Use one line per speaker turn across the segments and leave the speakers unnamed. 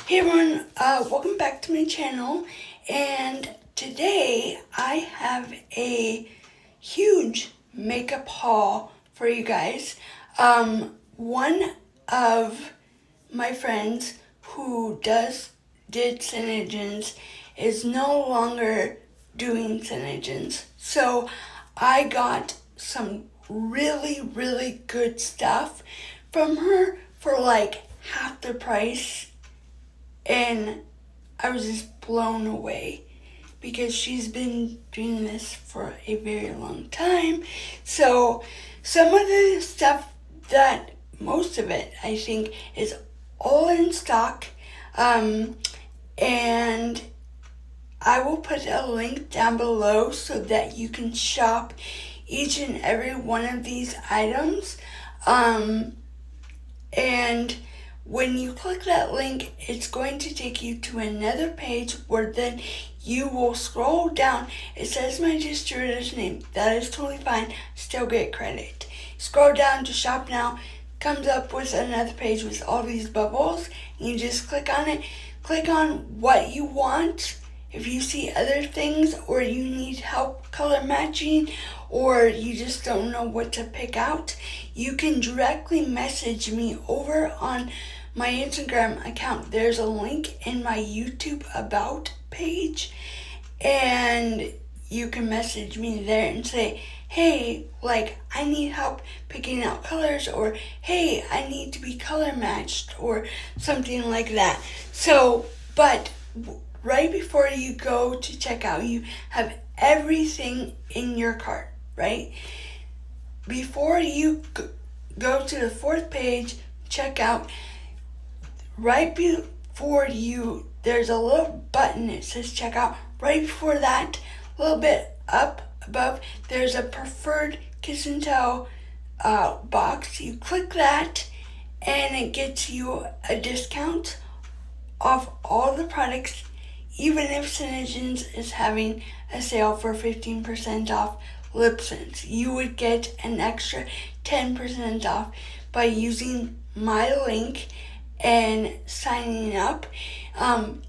Hey everyone, welcome back to my channel, and today I have a huge makeup haul for you guys. One of my friends who did Synergens is no longer doing Synergens, so I got some really good stuff from her for like half the price. And I was just blown away because she's been doing this for a very long time. So some of the stuff most of it, I think, is all in stock. And I will put a link down below so that you can shop each and every one of these items. And when you click that link, it's going to take you to another page where then you will scroll down. It says my distributor's name. That is totally fine. Still get credit. Scroll down to shop now. Comes up with another page with all these bubbles. And you just click on it. Click on what you want. If you see other things or you need help color matching or you just don't know what to pick out, you can directly message me over on my Instagram account. There's a link in my YouTube about page, and you can message me there and say, hey, like, I need help picking out colors, or hey, I need to be color matched, or something like that. So, but right before you go to checkout, you have everything in your cart, right? Before you go to the fourth page, checkout, right before you, there's a little button that says checkout. Right before that, a little bit up above, there's a preferred Kiss and Tell box. You click that and it gets you a discount off all the products, even if Synergens is having a sale for 15% off lip sense. You would get an extra 10% off by using my link and signing up.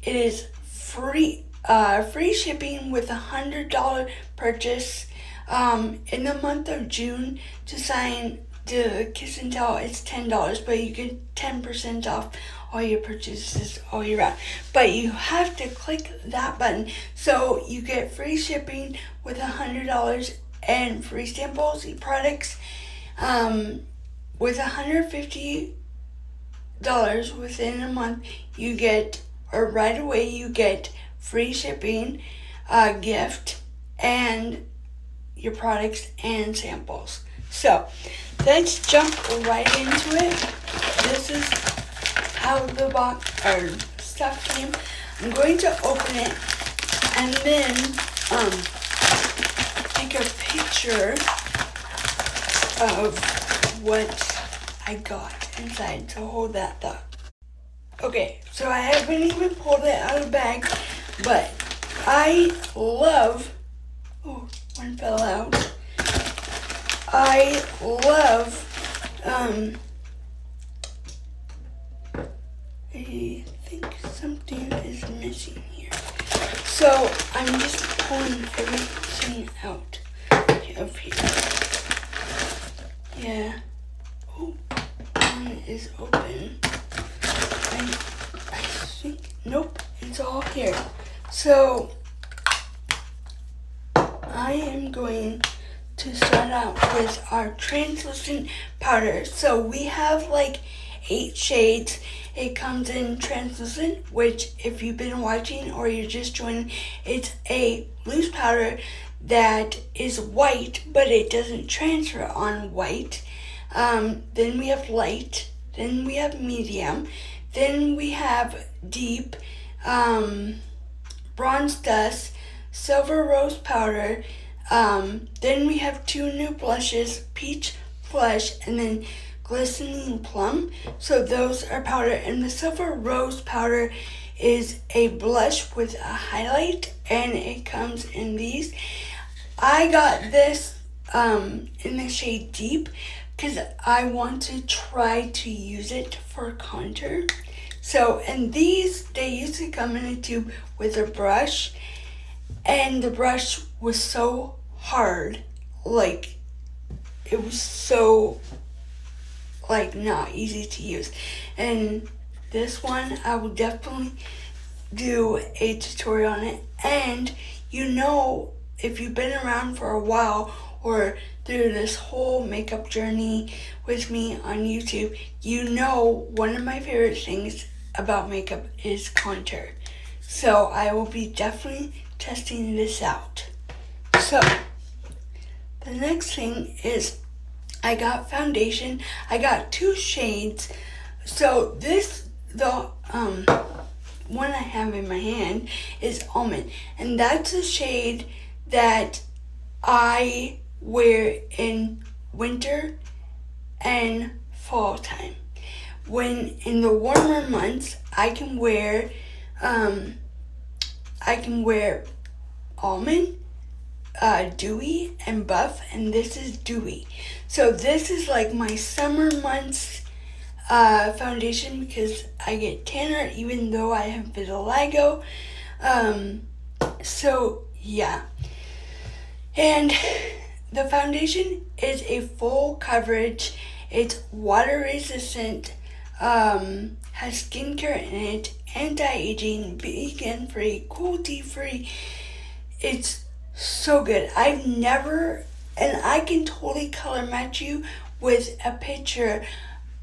It is free shipping with $100 purchase. In the month of June, to sign the Kiss and Tell, it's $10, but you get 10% off all your purchases all year round. But you have to click that button, so you get free shipping with $100 and free samples products. With $150 within a month, you get, or right away, you get free shipping, gift, and your products and samples. So let's jump right into it. This is how the box or stuff came. I'm going to open it and then take a picture of what I got inside, so hold that thought. Okay, so I haven't even pulled it out of the bag, but I love, oh, one fell out. I love, I think something is missing here. So I'm just pulling everything out of here. Yeah. Oh, one is open. I think, nope, it's all here. So I am going to start out with our translucent powder. So we have like 8 shades. It comes in translucent, which if you've been watching or you're just joining, it's a loose powder that is white, but it doesn't transfer on white. Then we have light, then we have medium, then we have deep, bronze dust, silver rose powder, then we have 2 new blushes, peach flush, and then glistening plum. So those are powder, and the silver rose powder is a blush with a highlight, and it comes in these. I got this in the shade deep because I want to try to use it for contour. So, and these, they used to come in a tube with a brush, and the brush was so hard, like, it was so, like, not easy to use. And this one, I will definitely do a tutorial on it. And you know, if you've been around for a while or through this whole makeup journey with me on YouTube, you know one of my favorite things about makeup is contour. So I will be definitely testing this out. So the next thing is I got foundation. I got 2 shades. So this, the one I have in my hand is Almond, and that's a shade that I wear in winter and fall time. When in the warmer months, I can wear Almond, Dewy, and Buff, and this is Dewy. So this is like my summer months foundation because I get tanner even though I have vitiligo. So yeah. And the foundation is a full coverage. It's water resistant, has skincare in it, anti-aging, vegan free, cruelty free. It's so good. And I can totally color match you with a picture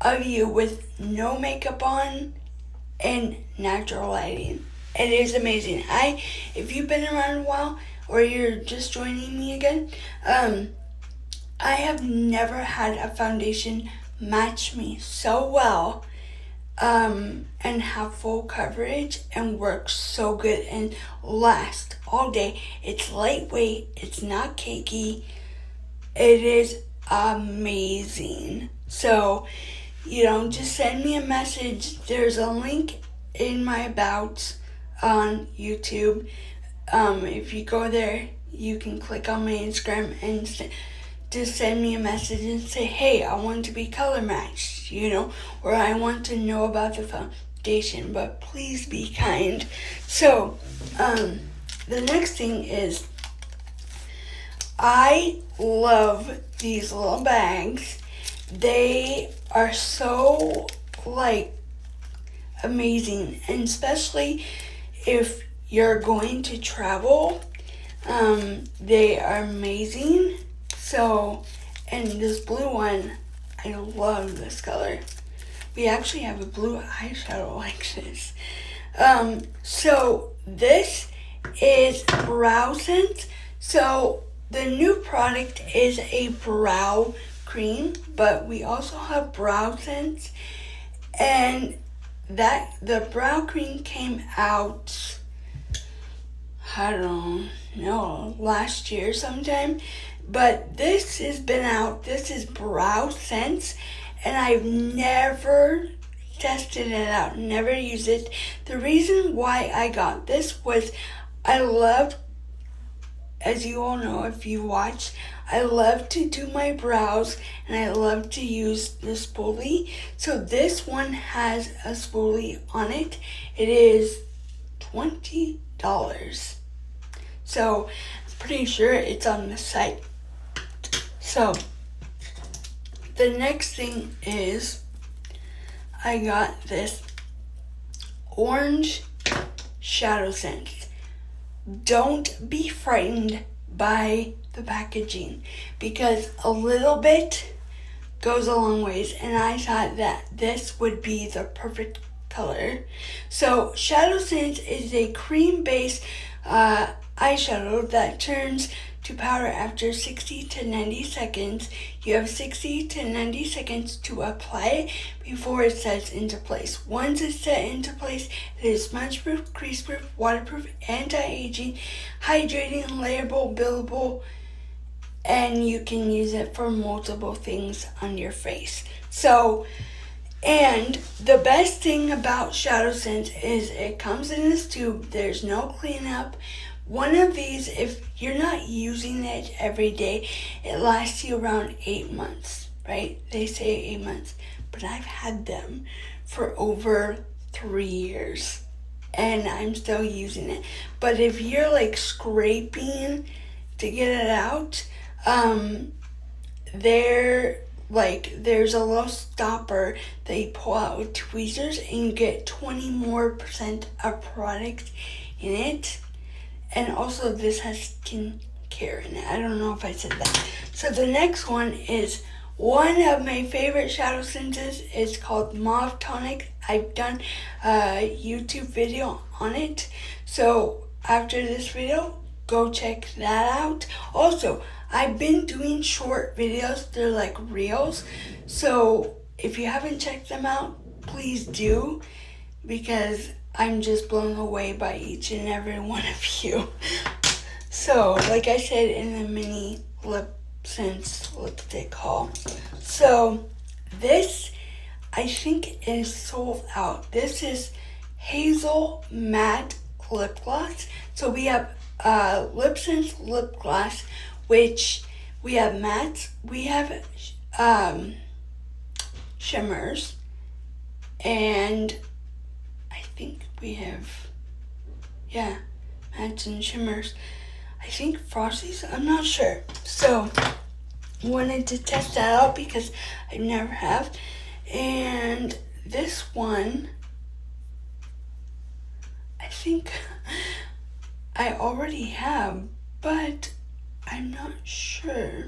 of you with no makeup on and natural lighting. It is amazing. If you've been around a while or you're just joining me again, I have never had a foundation match me so well and have full coverage and work so good and last all day. It's lightweight, it's not cakey, it is amazing. So, just send me a message. There's a link in my about on YouTube. If you go there, you can click on my Instagram and just send me a message and say, hey, I want to be color matched, or I want to know about the foundation, but please be kind. So, the next thing is, I love these little bags. They are so, amazing, and especially if you're going to travel, they are amazing. So, and this blue one, I love this color. We actually have a blue eyeshadow like this. So this is Brow Sense. So the new product is a brow cream, but we also have Brow Sense, and the brow cream came out, I don't know, last year sometime, but this has been out. This is Brow Sense, and I've never tested it out, never used it. The reason why I got this was I love, as you all know if you watch, I love to do my brows and I love to use the spoolie. So this one has a spoolie on it. It is $20. So I'm pretty sure it's on the site. So the next thing is I got this orange Shadow Sense. Don't be frightened by the packaging because a little bit goes a long ways, and I thought that this would be the perfect color. So Shadow Sense is a cream-based eyeshadow that turns to powder after 60 to 90 seconds. You have 60 to 90 seconds to apply it before it sets into place. Once it's set into place, it is smudge-proof, crease-proof, waterproof, anti-aging, hydrating, layerable, buildable, and you can use it for multiple things on your face. So, and the best thing about Shadow Sense is it comes in this tube. There's no cleanup. One of these, if you're not using it every day, it lasts you around 8 months, right? They say 8 months, but I've had them for over 3 years and I'm still using it. But if you're like scraping to get it out, there's a little stopper that you pull out with tweezers and you get 20% more of product in it. And also this has skincare in it. I don't know if I said that. So the next one is one of my favorite shadow tints. It's called Mauve Tonic. I've done a YouTube video on it. So after this video, go check that out. Also, I've been doing short videos. They're like reels. So if you haven't checked them out, please do, because I'm just blown away by each and every one of you. So, like I said in the mini lip sense lipstick haul. So, this I think is sold out. This is Hazel Matte Lip Gloss. So we have Lip Sense lip gloss, which we have mattes, we have shimmers, and I think we have, mattes and shimmers. I think Frosty's, I'm not sure. So, wanted to test that out because I never have. And this one, I think I already have, but I'm not sure.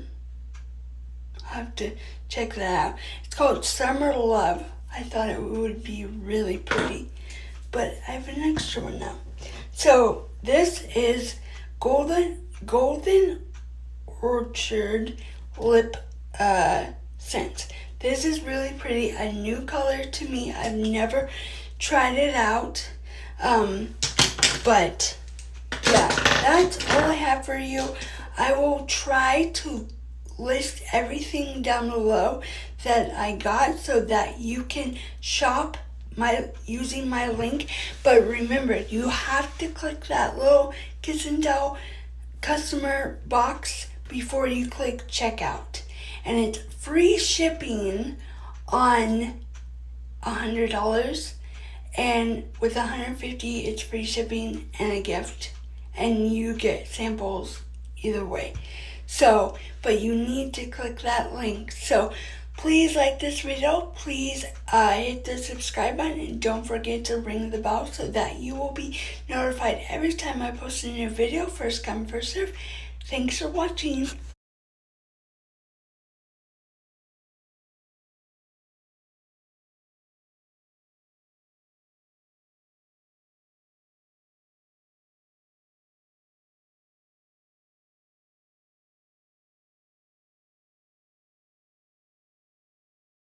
I'll have to check that out. It's called Summer Love. I thought it would be really pretty, but I have an extra one now. So this is Golden Orchard Lip Scent. This is really pretty, a new color to me. I've never tried it out, but yeah, that's all I have for you. I will try to list everything down below that I got so that you can shop using my link. But remember, you have to click that little Kiss and Tell customer box before you click checkout. And it's free shipping on $100, and with $150 it's free shipping and a gift, and you get samples either way. So, but you need to click that link. So please like this video, please hit the subscribe button, and don't forget to ring the bell so that you will be notified every time I post a new video. First come, first serve. Thanks for watching.